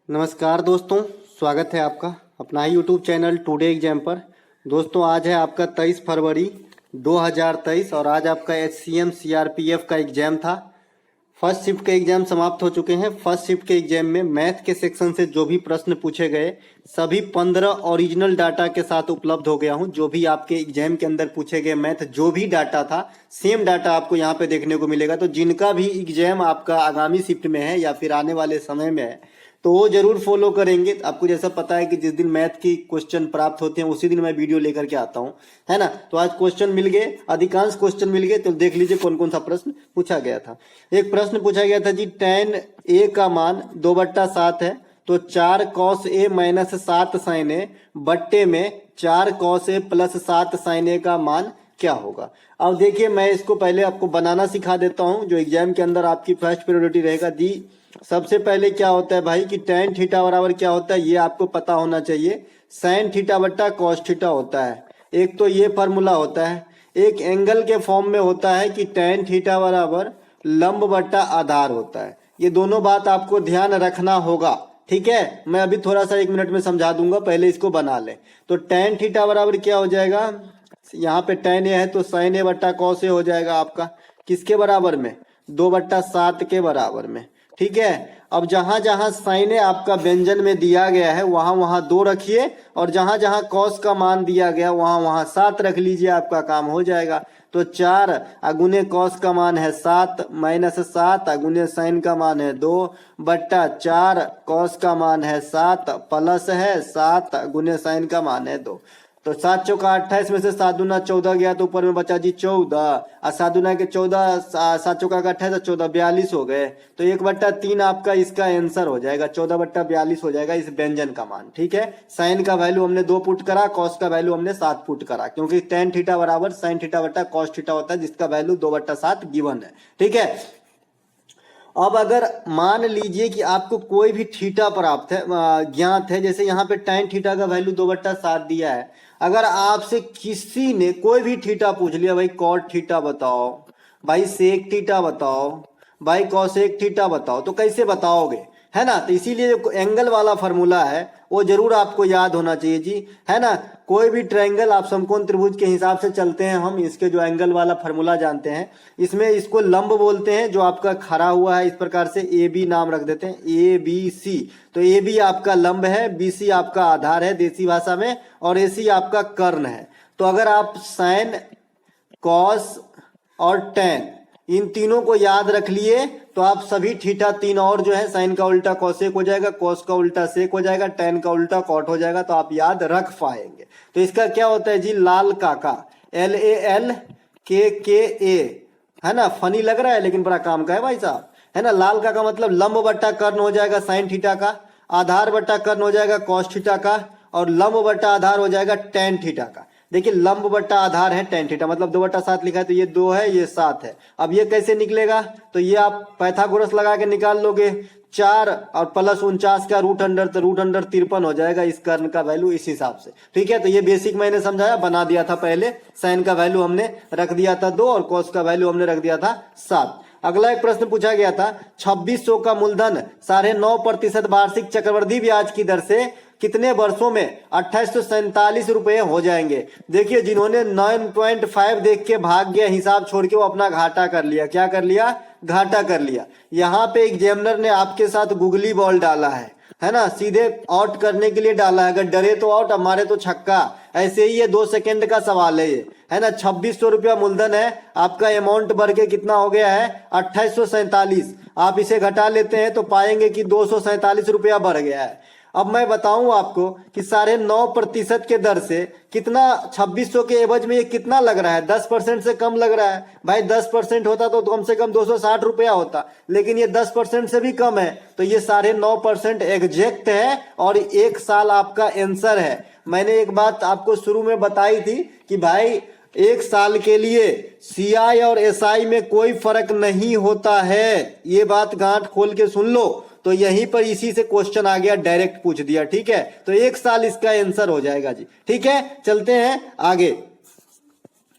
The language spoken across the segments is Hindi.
नमस्कार दोस्तों, स्वागत है आपका अपना ही यूट्यूब चैनल टुडे एग्जाम पर। दोस्तों आज है आपका 23 फरवरी 2023 और आज आपका HCM CRPF का एग्जाम था। फर्स्ट शिफ्ट के एग्जाम समाप्त हो चुके हैं। फर्स्ट शिफ्ट के एग्जाम में मैथ के सेक्शन से जो भी प्रश्न पूछे गए सभी 15 ओरिजिनल डाटा के साथ उपलब्ध हो गया हूं। जो भी आपके एग्जाम के अंदर पूछे गए मैथ जो भी डाटा था सेम डाटा आपको यहां पे देखने को मिलेगा। तो जिनका भी एग्जाम आपका आगामी शिफ्ट में है या फिर आने वाले समय में है तो वो जरूर फॉलो करेंगे। आपको जैसा पता है कि जिस दिन मैथ की क्वेश्चन प्राप्त होते हैं उसी दिन मैं वीडियो लेकर के आता हूं, है ना। तो आज क्वेश्चन मिल गए, अधिकांश क्वेश्चन मिल गए। तो देख लीजिए कौन कौन सा प्रश्न पूछा गया था। एक प्रश्न पूछा गया था जी, tan a का मान 2/7 है तो 4 cos a minus 7 sin a बट्टे में 4 cos a plus 7 sin a का मान क्या होगा। अब देखिए मैं इसको पहले आपको बनाना सिखा देता हूं जो एग्जाम के अंदर आपकी फर्स्ट प्रायोरिटी रहेगा। दी सबसे पहले क्या होता है भाई कि tan थीटा बराबर क्या होता है ये आपको पता होना चाहिए। sin थीटा बट्टा cos थीटा होता है। एक तो ये फार्मूला होता है। एक एंगल के फॉर्म में होता है कि tan थीटा बराबर लंब बट्टा आधार होता है। ये दोनों बात आपको ध्यान रखना होगा, ठीक है। मैं अभी थोड़ा सा 1 मिनट में समझा दूंगा, पहले इसको बना ले। तो tan थीटा बराबर क्या हो जाएगा, यहाँ पे tan a है तो sin a बट्टा cos a हो जाएगा आपका किसके बराबर में, 2/7 के बराबर में, ठीक है। अब जहां जहां sin a आपका व्यंजन में दिया गया है वहां वहां 2 रखिए और जहां जहां cos का मान दिया गया वहां वहां 7 रख लीजिए, आपका काम हो जाएगा। तो 4 अगुने cos का मान है 7 माइनस 7 अगुने sin का मान है 2 बट्टा 4 cos का मान है 7 प्लस है 7 अगुने sin का मान है 2। तो 7 चौका 28 में से 7 दूना 14 गया तो ऊपर में बचा जी 14 और 7 दूना के 14 7 चौका का 28 14 42 हो गए। तो 1/3 आपका इसका आंसर हो जाएगा, 14/42 हो जाएगा इस व्यंजन का मान, ठीक है। साइन का वैल्यू हमने 2 पुट करा, कॉस का वैल्यू हमने 7 पुट करा क्योंकि tan थीटा बराबर sin थीटा बट्टा cos थीटा होता है जिसका वैल्यू 2/7 गिवन है, ठीक है। अब अगर मान लीजिए कि आपको कोई भी थीटा प्राप्त है ज्ञात है, जैसे यहाँ पे tan थीटा का वैल्यू 2/7 दिया है। अगर आपसे किसी ने कोई भी थीटा पूछ लिया, भाई cot थीटा बताओ, भाई sec थीटा बताओ, भाई cosec थीटा बताओ, तो कैसे बताओगे, है ना। तो इसीलिए जो एंगल वाला फॉर्मूला है वो जरूर आपको याद होना चाहिए जी, है ना। कोई भी ट्रायंगल आप समकोण त्रिभुज के हिसाब से चलते हैं, हम इसके जो एंगल वाला फॉर्मूला जानते हैं इसमें इसको लंब बोलते हैं जो आपका खड़ा हुआ है। इस प्रकार से ए बी नाम रख देते हैं, ए बी सी। तो ए बी आपका लंब है, बी सी आपका आधार है देसी भाषा में, और ए सी आपका कर्ण है। तो अगर आप साइन कॉस और टेन इन तीनों को याद रख लिए तो आप सभी थीटा 3 और जो है साइन का उल्टा कॉसेक हो जाएगा, कॉस का उल्टा सेक हो जाएगा, टेन का उल्टा कॉट हो जाएगा, तो आप याद रख पाएंगे। तो इसका क्या होता है जी, लाल काका, LALKKA, है ना। फनी लग रहा है लेकिन बड़ा काम का है भाई साहब, है ना। लाल का मतलब लंब बट्टा कर्ण हो जाएगा साइन थीटा का, आधार बट्टा कर्ण हो जाएगा कॉस थीटा का, और लंब बट्टा आधार हो जाएगा टेन थीटा का। देखिए लंब बट्टा आधार है टेन थीटा, मतलब 2/7 लिखा है तो ये 2 है ये 7 है। अब ये कैसे निकलेगा, तो ये आप पाइथागोरस लगा के निकाल लोगे, 4 और प्लस 49 का रूट अंडर, तो रूट अंडर 53 हो जाएगा इस कर्ण का वैल्यू इस हिसाब से, ठीक है। तो ये बेसिक मैंने समझाया, बना दिया था पहले। साइन का वैल्यू हमने रख दिया था 2 और कॉस का वैल्यू हमने रख दिया था 7। अगला एक प्रश्न पूछा गया था, 2600 का मूलधन 9.5% वार्षिक चक्रवृद्धि ब्याज की दर से कितने वर्षों में 2847 रुपए हो जाएंगे। देखिए जिन्होंने 9.5 देख के भाग गया, हिसाब छोड़ के, वो अपना घाटा कर लिया। क्या कर लिया, घाटा कर लिया। यहाँ पे एग्जामिनर ने आपके साथ गुगली बॉल डाला है ना, सीधे आउट करने के लिए डाला है। अगर डरे तो आउट, मारे तो छक्का, ऐसे ही ये 2 सेकंड का सवाल है ये, है ना। 2600 रुपया मूलधन है आपका, अमाउंट बढ़ के कितना हो गया है 2847। आप इसे घटा लेते हैं तो पाएंगे कि 247 रुपया बढ़ गया है। अब मैं बताऊं आपको कि 9.5% के दर से कितना 2600 के एवज में ये कितना लग रहा है, 10% से कम लग रहा है। भाई 10% होता तो कम से कम 260 रुपया होता, लेकिन ये 10% से भी कम है। तो ये 9.5% एग्जैक्ट है और 1 साल आपका आंसर है। मैंने एक बात आपको शुरू में बताई थी कि भाई 1 साल के लिए CI और SI में कोई फर्क नहीं होता है, ये बात गांठ खोल के सुन लो। तो यहीं पर इसी से क्वेश्चन आ गया, डायरेक्ट पूछ दिया, ठीक है। तो 1 साल इसका आंसर हो जाएगा जी, ठीक है। चलते हैं आगे।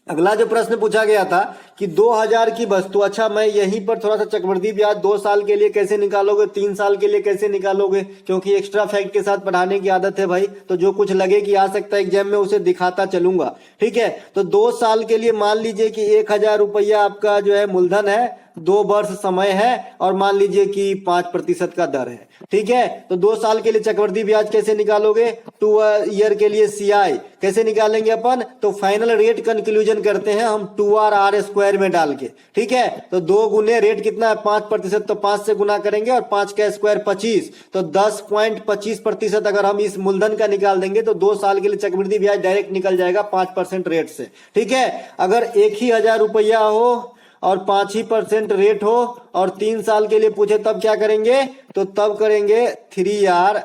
अगला जो प्रश्न पूछा गया था कि 2000 की वस्तु, अच्छा मैं यहीं पर थोड़ा सा चक्रवृद्धि ब्याज 2 साल के लिए कैसे निकालोगे, 3 साल के लिए कैसे निकालोगे, क्योंकि एक्स्ट्रा फैक्ट के साथ पढ़ाने की आदत है भाई, तो जो कुछ लगे कि आ सकता है एग्जाम में उसे दिखाता चलूंगा। ठीक है, तो 2 साल के लिए मान लीजिए कि 1000 रुपया आपका जो है मूलधन है, 2 वर्ष समय है और मान लीजिए कि 5% का दर है। ठीक है, तो 2 साल के लिए चक्रवृद्धि ब्याज कैसे निकालोगे, 2 ईयर के लिए सीआई कैसे निकालेंगे अपन, तो फाइनल रेट कंक्लूजन करते हैं हम 2r² में डाल के। ठीक है, तो 2 गुने रेट कितना है 5%, तो 5 से गुना करेंगे और 5 का स्क्वायर 25, तो 10.25% अगर हम इस मूलधन का निकाल देंगे तो 2 साल के लिए चक्रवृद्धि ब्याज डायरेक्ट निकल जाएगा 5% रेट से। ठीक है, अगर 1000 रुपया हो और 5% रेट हो और 3 साल के लिए पूछे तब क्या करेंगे, तो तब करेंगे 3r²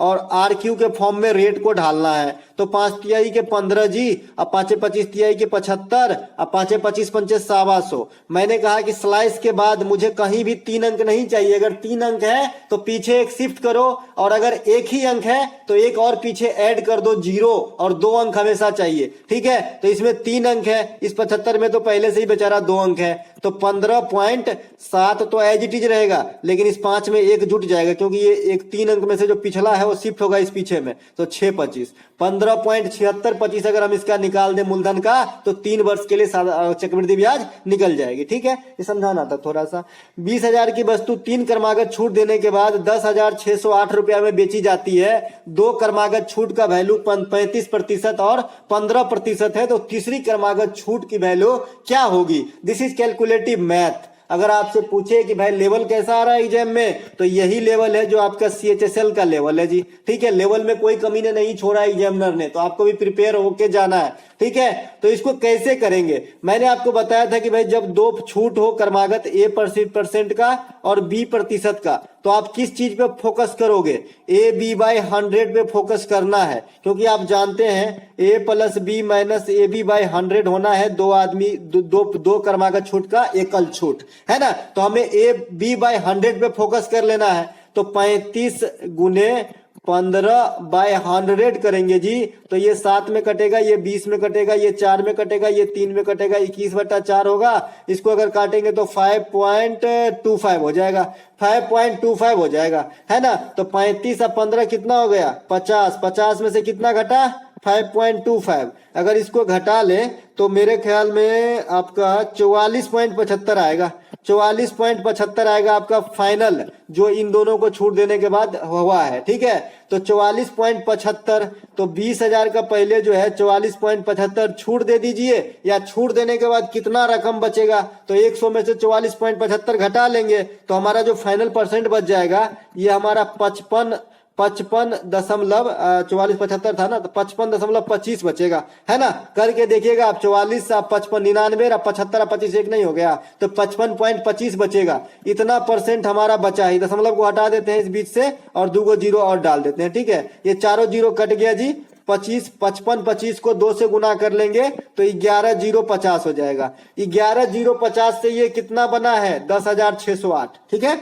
और RQ के फॉर्म में रेट को ढालना है। तो 5 तिहाई के 15 जी, अब 5 25 तिहाई के 75, अब 5 25 पंचे 125। मैंने कहा कि स्लाइस के बाद मुझे कहीं भी 3 अंक नहीं चाहिए, अगर 3 अंक है तो पीछे एक शिफ्ट करो, और अगर एक ही अंक है तो एक और पीछे ऐड कर दो 0, और 2 अंक हमेशा चाहिए। ठीक है, तो इसमें 3 अंक है, इस 75 में तो पहले से ही बेचारा 2 अंक है, तो 15.7 तो एज इट इज रहेगा, लेकिन इस 5 में एक जुट जाएगा क्योंकि ये एक 3 अंक में से जो पिछला है वो शिफ्ट होगा इस पीछे में, तो 6 25 15.7625 अगर हम इसका निकाल दें मूलधन का तो 3 वर्ष के लिए चक्रवृद्धि ब्याज निकल जाएगी। ठीक है, ये समझाना था थोड़ा सा। 20,000 की वस्तु 3 क्रमागत छूट देने के बाद 10,608 रुपया में बेची जाती है। 2 क्रमागत छूट का वैल्यू 35% और 15% है, तो तीसरी क्रमागत छूट की वैल्यू क्या होगी। This is calculative math. अगर आपसे पूछे कि भाई लेवल कैसा आ रहा है एग्जाम में, तो यही लेवल है जो आपका CHSL का लेवल है जी। ठीक है, लेवल में कोई कमी ने नहीं छोड़ा एग्जामिनर ने, तो आपको भी प्रिपेयर होके जाना है। ठीक है, तो इसको कैसे करेंगे, मैंने आपको बताया था कि भाई जब 2 छूट हो क्रमागत A% का और B% का, तो आप किस चीज पे फोकस करोगे, AB/100 पे फोकस करना है, क्योंकि आप जानते हैं A + B - AB/100 होना है, 2 आदमी 2 क्रमागत छूट का एकल छूट है ना, तो हमें AB/100 पे फोकस कर लेना है। तो 35 गुने 15/100 करेंगे जी, तो ये 7 में कटेगा, ये 20 में कटेगा, ये 4 में कटेगा, ये 3 में कटेगा, 21/4 होगा। इसको अगर काटेंगे तो 5.25 हो जाएगा, 5.25 हो जाएगा, है ना। तो 35 और 15 कितना हो गया 50, 50 में से कितना घटा 5.25। अगर इसको घटा ले तो मेरे ख्याल में आपका 44.75 आएगा, 44.75 आएगा आपका फाइनल, जो इन दोनों को छूट देने के बाद हुआ है। ठीक है, तो 44.75, तो 20,000 का पहले जो है 44.75 छूट दे दीजिए, या छूट देने के बाद कितना रकम बचेगा, तो 100 में से 44.75 घटा लेंगे, तो हमारा जो फाइनल परसेंट बच जाएगा ये हमारा 55.75 था ना, तो 55.25 बचेगा, है ना। करके देखिएगा आप, 44 आप 55 99 और 75 25 एक नहीं हो गया, तो 55.25 बचेगा। इतना परसेंट हमारा बचा है, दशमलव को हटा देते हैं इस बीच से और 2 को 0 और डाल देते हैं। ठीक है, ये चारों 0 कट गया जी, 55 को 2 से गुना कर लेंगे तो 11,050 हो जाएगा। 11,050 से ये कितना बना है 10,608। ठीक है,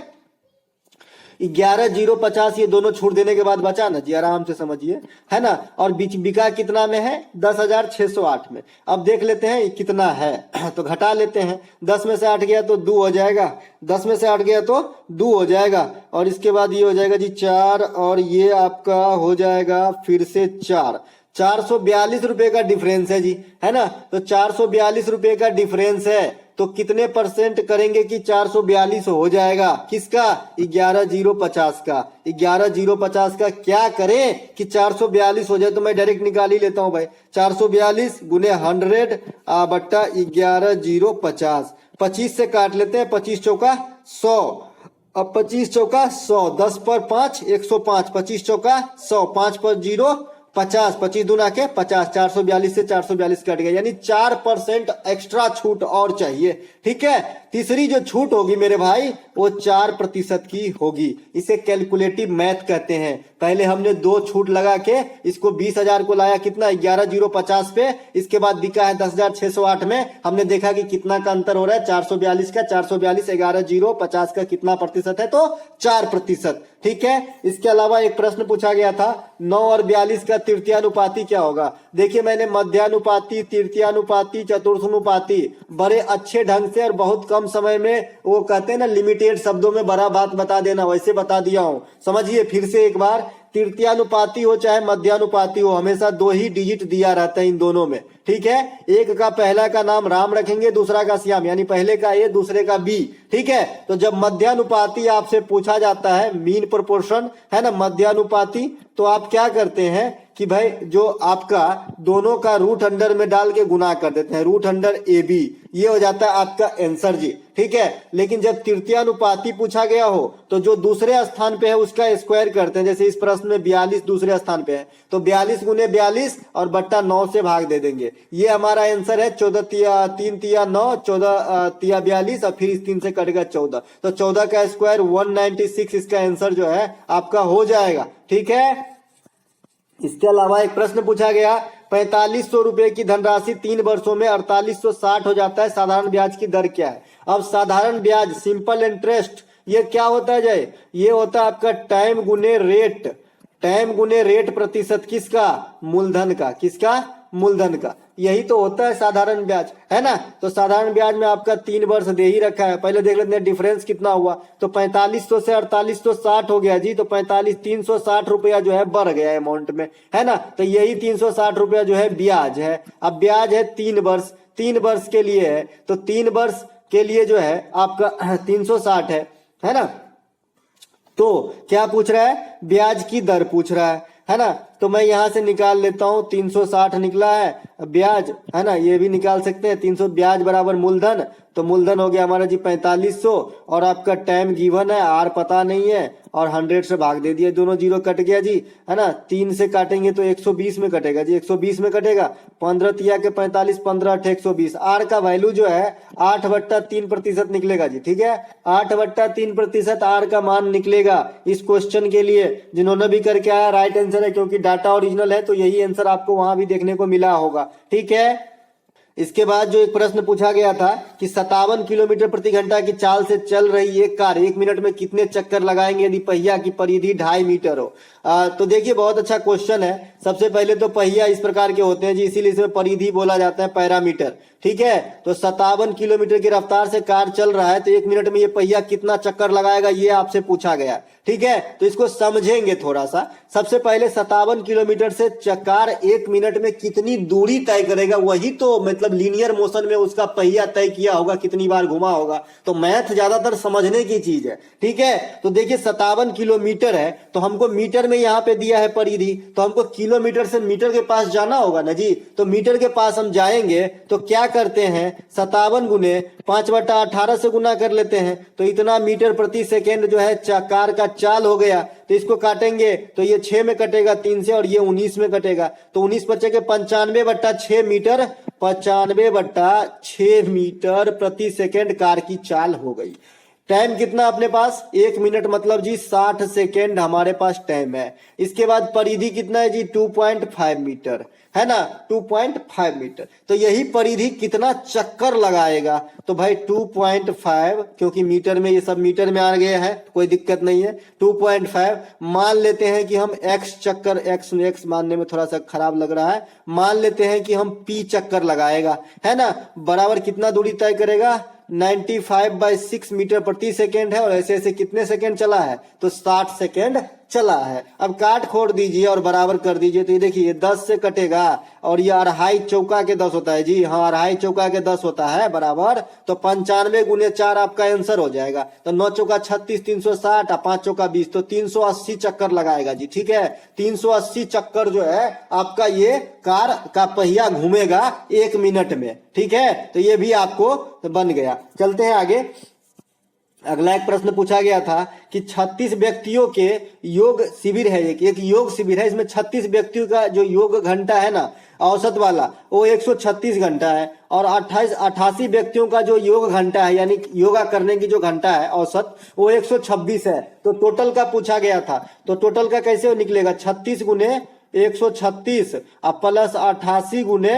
11,050 ये दोनों छूट देने के बाद बचा ना जी, आराम से समझिए, है ना। और बिका कितना में है 10,608 में। अब देख लेते हैं कितना है तो घटा लेते हैं, 10 में से 8 गया तो 2 हो जाएगा, 10 में से 8 गया तो 2 हो जाएगा, और इसके बाद ये हो जाएगा जी 4, और ये आपका हो जाएगा फिर से 4, 442 रुपए का डिफरेंस है जी, है ना। तो 442 रुपए का डिफरेंस है, तो कितने परसेंट करेंगे कि 442 हो जाएगा, किसका 11,050 का। 11,050 का क्या करें कि 442 हो जाए, तो मैं डायरेक्ट निकाल ही लेता हूं भाई, 442 गुने 100 बट्टा 11,050, 25 से काट लेते हैं, 25 चौका 100, अब 25 चौका 100, 10 पर 5 105, 25 चौका 100, 5 पर 0 50, 25 दूना के 50, 442 से 442 कट गया, यानी 4% एक्स्ट्रा छूट और चाहिए। ठीक है, तीसरी जो छूट होगी मेरे भाई वो 4% की होगी, इसे कैलकुलेटिव मैथ कहते हैं। पहले हमने 2 छूट लगा के इसको 20,000 को लाया कितना 11,050 पे, इसके बाद बिका है 10,608 में। हमने देखा कि कितना का अंतर हो रहा है 442 का, 442 11,050 का कितना प्रतिशत है, तो 4%। ठीक है। इसके अलावा एक प्रश्न पूछा गया था 9 और 42 का तृतीयानुपाती क्या होगा। देखिए मैंने मध्यानुपाती, तृतीयानुपाती, चतुर्थानुपाती बड़े अच्छे ढंग से और बहुत कम समय में, वो कहते हैं ना लिमिटेड शब्दों में बड़ा बात बता देना, वैसे बता दिया हूं। समझिए फिर से एक बार, तृतीयानुपाती हो चाहे मध्यानुपाती हो, हमेशा 2 ही डिजिट दिया रहता है इन दोनों में, ठीक है। एक का पहला का नाम राम रखेंगे, दूसरा का श्याम, यानी पहले का ए दूसरे का बी, ठीक है। तो जब मध्यानुपाती आपसे पूछा जाता है, मीन प्रोपोर्शन है ना मध्यानुपाती, तो आप क्या करते हैं कि भाई जो आपका दोनों का रूट अंडर में डाल के गुना कर देते हैं, रूट अंडर ए बी, ये हो जाता है आपका आंसर जी, ठीक है। लेकिन जब तृतीयानुपाती पूछा गया हो तो जो दूसरे स्थान पे है उसका स्क्वायर करते हैं। जैसे इस प्रश्न में 42 दूसरे स्थान पे है, तो 42 गुने 42 और बट्टा 9 से भाग दे देंगे। ये हमारा आंसर है 14 तिया 3 तिया 9, 14 तिया 42 और फिर इस 3 से कटेगा 14, तो 14 का स्क्वायर 196 इसका आंसर जो है आपका हो जाएगा, ठीक है। इसके अलावा एक प्रश्न पूछा गया 4500 रुपए की धनराशि 3 वर्षों में 4860 हो जाता है, साधारण ब्याज की दर क्या है। अब साधारण ब्याज, सिंपल इंटरेस्ट, ये क्या होता है जय, ये होता है आपका टाइम गुने रेट, टाइम गुने रेट प्रतिशत किसका, मूलधन का, किसका, मूलधन का। यही तो होता है साधारण ब्याज, है ना। तो साधारण ब्याज में आपका 3 वर्ष दे ही रखा है। पहले देख लेते हैं डिफरेंस कितना हुआ, तो 4500 से 4860 हो गया जी, तो 360 रुपया जो है बढ़ गया अमाउंट में, है ना। तो यही 360 रुपया जो है ब्याज है। अब ब्याज है 3 वर्ष, 3 वर्ष के लिए है, तो 3 वर्ष के लिए जो है आपका 360 है ना। तो क्या पूछ रहा है, ब्याज की दर पूछ रहा है ना। तो मैं यहां से निकाल लेता हूं, 360 निकला है ब्याज, है ना, ये भी निकाल सकते हैं। 300 ब्याज बराबर मूलधन, तो मूलधन हो गया हमारा जी 4500, और आपका टाइम गिवन है, आर पता नहीं है, और 100 से भाग दे दिया, दोनों जीरो कट गया जी, है ना। 3 से काटेंगे तो 120 में कटेगा जी, 120 में कटेगा। 15 तिया के 45, 15 8 120, आर का वैल्यू जो है 8/3% निकलेगा जी, ठीक है। 8/3% आर का मान निकलेगा इस क्वेश्चन के लिए। जिन्होंने भी करके आया राइट आंसर है, क्योंकि डाटा ओरिजिनल है तो यही आंसर आपको वहां भी देखने को मिला होगा, ठीक है। इसके बाद जो एक प्रश्न पूछा गया था कि 57 किलोमीटर प्रति घंटा की चाल से चल रही एक कार 1 मिनट में कितने चक्कर लगाएंगे यदि पहिया की परिधि 2.5 मीटर हो। तो देखिए बहुत अच्छा क्वेश्चन है। सबसे पहले तो पहिया इस प्रकार के होते हैं जी, इसीलिए इसमें परिधि बोला जाता है, पैरामीटर, ठीक है। तो 57 किलोमीटर की रफ्तार से कार चल रहा है, तो 1 मिनट में ये पहिया कितना चक्कर लगाएगा ये आपसे पूछा गया, ठीक है। तो इसको समझेंगे थोड़ा सा। सबसे पहले 57 किलोमीटर से कार 1 मिनट में कितनी दूरी तय करेगा, वही तो मतलब लीनियर मोशन में उसका पहिया तय किया होगा, कितनी बार घुमा होगा। तो मैथ ज्यादातर समझने की चीज है, ठीक है। तो देखिए 57 किलोमीटर है, तो हमको मीटर में यहाँ पे दिया है परिधि, तो हमको किलोमीटर से मीटर के पास जाना होगा ना जी। तो मीटर के पास हम जाएंगे तो क्या करते हैं, 57 गुने 5/18 से गुना कर लेते हैं, तो इतना मीटर प्रति सेकेंड जो है कार का चाल हो गया। तो इसको काटेंगे तो ये 6 में कटेगा 3 से, और ये 19 में कटेगा, तो 19 बचे के 95/6 मीटर, 95/6 मीटर प्रति सेकेंड कार की चाल हो गई। टाइम कितना अपने पास, 1 मिनट, मतलब जी 60 सेकेंड हमारे पास टाइम है। इसके बाद परिधि कितना है जी, 2.5 मीटर, है ना, 2.5 मीटर। तो यही परिधि कितना चक्कर लगाएगा, तो भाई 2.5, क्योंकि मीटर में ये सब मीटर में आ गए हैं, कोई दिक्कत नहीं है। 2.5 मान लेते हैं कि हम x चक्कर, x मानने में थोड़ा सा खराब लग रहा है, मान लेते हैं कि हम p चक्कर लगाएगा, है ना, बराबर कितना दूरी तय करेगा, 95/6 मीटर प्रति सेकेंड है, और ऐसे ऐसे कितने सेकेंड चला है, तो 60 सेकेंड चला है। अब काट खोड़ दीजिए और बराबर कर दीजिए, तो ये देखिए 10 से कटेगा, और ये 2.5 चौका के 10 होता है जी, हाँ 2.5 चौका के 10 होता है बराबर, तो 95 गुने 4 आपका आंसर हो जाएगा। तो 9 चौका 36, 360, 5 चौका 20, तो 380 चक्कर लगाएगा जी, ठीक है। 380 चक्कर जो है आपका ये कार का पहिया घूमेगा 1 मिनट में, ठीक है। तो ये भी आपको बन गया। चलते हैं आगे। अगला एक प्रश्न पूछा गया था कि 36 व्यक्तियों के योग शिविर है, एक योग शिविर है, इसमें 36 व्यक्तियों का जो योग घंटा है ना औसत वाला, वो 136 घंटा है, और 88 व्यक्तियों का जो योग घंटा है, यानी योगा करने की जो घंटा है औसत, वो 126 है। तो टोटल का पूछा गया था, तो टोटल का कैसे निकलेगा, 36 गुने 136 प्लस 88 गुने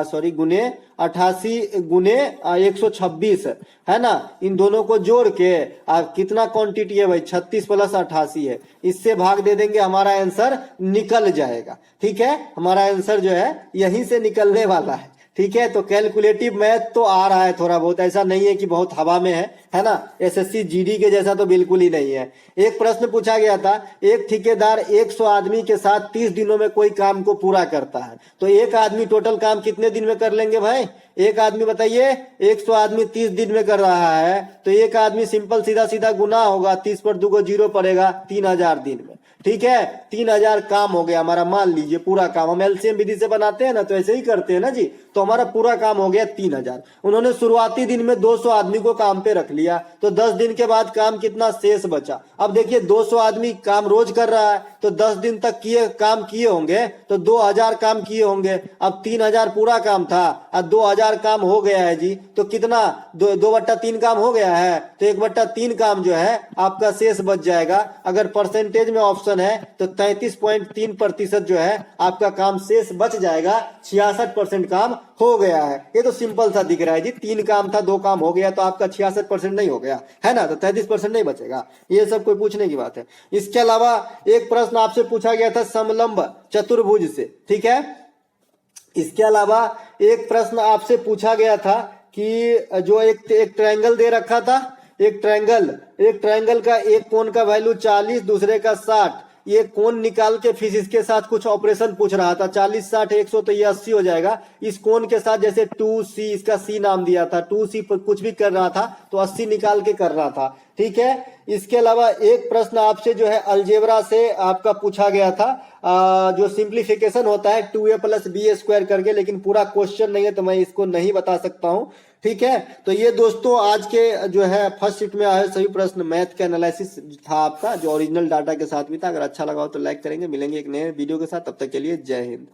सॉरी गुने 88 गुने 126 है ना। इन दोनों को जोड़ के कितना क्वांटिटी है भाई, 36 प्लस 88 है, इससे भाग दे देंगे, हमारा आंसर निकल जाएगा। ठीक है, हमारा आंसर जो है यहीं से निकलने वाला है। ठीक है, तो कैलकुलेटिव मैथ तो आ रहा है थोड़ा बहुत, ऐसा नहीं है कि बहुत हवा में है ना। एसएससी जीडी के जैसा तो बिल्कुल ही नहीं है। एक प्रश्न पूछा गया था, एक ठेकेदार 100 आदमी के साथ 30 दिनों में कोई काम को पूरा करता है, तो एक आदमी टोटल काम कितने दिन में कर लेंगे भाई? एक आदमी बताइए, 100 आदमी 30 दिन में कर रहा है, तो एक आदमी सिंपल सीधा सीधा गुना होगा, 30 पर 2 को 0 पड़ेगा, 3000 दिन में। ठीक है, 3000 काम हो गया हमारा, मान लीजिए पूरा काम, हम एलसीएम विधि से बनाते हैं ना, तो ऐसे ही करते हैं ना जी, तो हमारा पूरा काम हो गया 3000। उन्होंने शुरुआती दिन में 200 आदमी को काम पे रख लिया, तो 10 दिन के बाद काम कितना शेष बचा। अब देखिए 200 आदमी काम रोज कर रहा है, तो 10 दिन तक काम किए होंगे तो 2000 काम किए होंगे। अब 3000 पूरा काम था और 2000 काम हो गया है जी, तो कितना 2/3 काम हो गया है, तो 1/3 काम जो है आपका शेष बच जाएगा। अगर परसेंटेज में ऑप्शन है तो 33.3% जो है आपका काम शेष बच जाएगा, 66% काम हो गया है। ये तो सिंपल सा दिख रहा है जी, 3 काम था 2 काम हो गया, तो आपका 66% नहीं हो गया है ना, तो 33% नहीं बचेगा। ये सब कोई पूछने की बात है। इसके अलावा एक प्रश्न आपसे पूछा गया था समलंब चतुर्भुज से। ठीक है, इसके अलावा एक प्रश्न आपसे पूछा गया था कि जो एक ट्रायंगल दे रखा था, एक ट्रायंगल का एक कोण का वैल्यू 40, दूसरे का 60, ये कोण निकाल के फिर इसके साथ कुछ ऑपरेशन पूछ रहा था, 40 60 100, तो ये 80 हो जाएगा। इस कोण के साथ जैसे 2C, इसका C नाम दिया था, 2C पर कुछ भी कर रहा था तो 80 निकाल के कर रहा था। ठीक है, इसके अलावा एक प्रश्न आपसे जो है अलजेब्रा से आपका पूछा गया था, जो सिंप्लीफिकेशन होता है 2a + b² करके, लेकिन पूरा क्वेश्चन नहीं है तो मैं इसको नहीं बता सकता हूं। ठीक है, तो ये दोस्तों आज के जो है फर्स्ट शिफ्ट में आए सभी प्रश्न मैथ का एनालिसिस था आपका, जो ओरिजिनल डाटा के साथ भी था। अगर अच्छा लगा हो तो लाइक करेंगे। मिलेंगे एक नए वीडियो के साथ, तब तक के लिए जय हिंद।